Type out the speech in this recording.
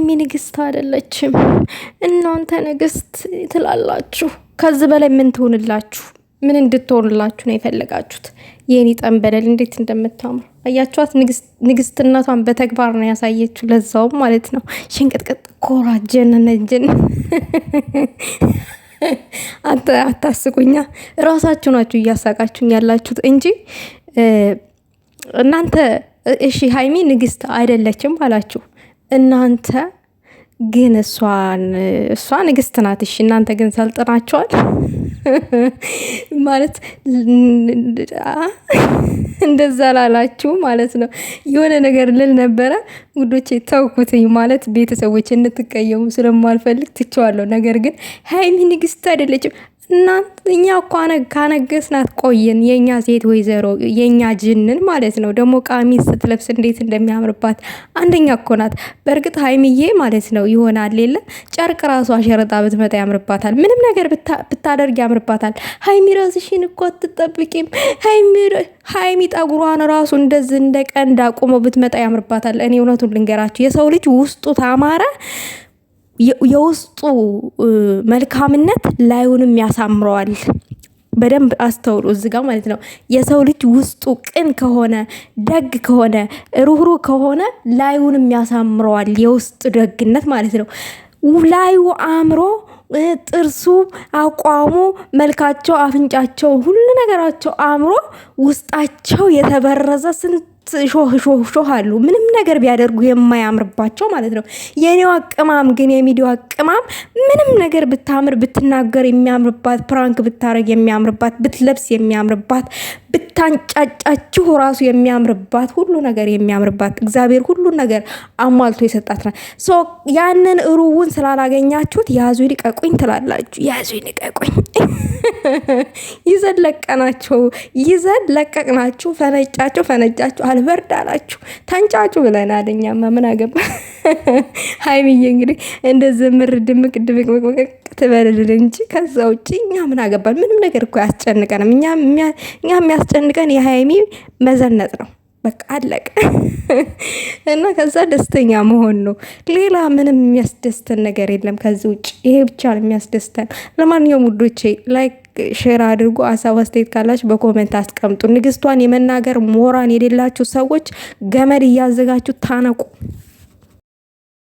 ሀይሚ ንግስት አይደለችም። እናንተ ንግስት ትላላችሁ። ከዚህ በላይ ምን ትሆንላችሁ? ምን እንድትሆንላችሁ ነው የፈለጋችሁት? የኔ ጠንበለል እንዴት እንደምታምር አያችኋት? ንግስትነቷን በተግባር ነው ያሳየችው። ለዛውም ማለት ነው ሽንቅጥቅጥ ኮራ ጀነነጅን አታስቁኛ። ራሳችሁ ናችሁ እያሳቃችሁኝ ያላችሁት እንጂ እናንተ እሺ ሀይሚ ንግስት አይደለችም አላችሁ እናንተ ግን እሷ ንግስት ናት። እሺ እናንተ ግን ሰልጥናችኋል ማለት እንደዛ ላላችሁ ማለት ነው። የሆነ ነገር ልል ነበረ ውዶቼ ተውኩትኝ። ማለት ቤተሰቦች እንትቀየሙ ስለማልፈልግ ትቼዋለሁ። ነገር ግን ሀይሚ ንግስት አይደለችም። እኛ እኮ ካነገስናት ቆየን። የኛ ሴት ወይዘሮ የኛ ጅንን ማለት ነው። ደግሞ ቀሚስ ስትለብስ እንዴት እንደሚያምርባት አንደኛ እኮ ናት። በእርግጥ ሀይሚዬ ማለት ነው ይሆናል የለ ጨርቅ ራሷ ሸረጣ ብትመጣ ያምርባታል። ምንም ነገር ብታደርግ ያምርባታል። ሀይሚ ራስሽን እኮ አትጠብቂም። ሀይሚ ጠጉሯን ራሱ እንደዚህ እንደ ቀንድ አቁሞ ብትመጣ ያምርባታል። እኔ እውነቱን ልንገራችሁ የሰው ልጅ ውስጡ ታማረ የውስጡ መልካምነት ላዩንም ያሳምረዋል። በደንብ አስተውሉ እዚህ ጋር ማለት ነው። የሰው ልጅ ውስጡ ቅን ከሆነ ደግ ከሆነ ሩህሩህ ከሆነ ላዩንም ያሳምረዋል። የውስጥ ደግነት ማለት ነው። ላዩ አምሮ ጥርሱ፣ አቋሙ፣ መልካቸው፣ አፍንጫቸው ሁሉ ነገራቸው አምሮ ውስጣቸው የተበረዘ ስንት ሾህ አሉ። ምንም ነገር ቢያደርጉ የማያምርባቸው ማለት ነው። የኔው አቅማም ግን የሚዲዮ አቅማም ምንም ነገር ብታምር ብትናገር የሚያምርባት፣ ፕራንክ ብታረግ የሚያምርባት፣ ብትለብስ የሚያምርባት፣ ብታንጫጫችሁ ራሱ የሚያምርባት፣ ሁሉ ነገር የሚያምርባት እግዚአብሔር ሁሉ ነገር አሟልቶ የሰጣት ናት። ያንን ሩውን ስላላገኛችሁት ያዙ ልቀቁኝ ትላላችሁ። ያዙ ልቀቁኝ ይዘን ለቀቅናችሁ። ፈነጫችሁ አልበርድ አላችሁ። ተንጫጩ ብለናል። እኛማ ምን አገባ። ሀይሚዬ እንግዲህ እንደዚህ ምር ድምቅ ትበልልን እንጂ ከዛ ውጭ እኛ ምን አገባን? ምንም ነገር እኮ ያስጨንቀንም። እኛ የሚያስጨንቀን የሀይሚ መዘነጥ ነው። በቃ አለቀ። እና ከዛ ደስተኛ መሆን ነው። ሌላ ምንም የሚያስደስተን ነገር የለም ከዚህ ውጭ። ይሄ ብቻ ነው የሚያስደስተን። ለማንኛውም ውዶቼ ላይክ ሼር አድርጉ። ሀሳብ አስተያየት ካላችሁ በኮሜንት አስቀምጡ። ንግስቷን የመናገር ሞራን የሌላችሁ ሰዎች ገመድ እያዘጋችሁ ታነቁ።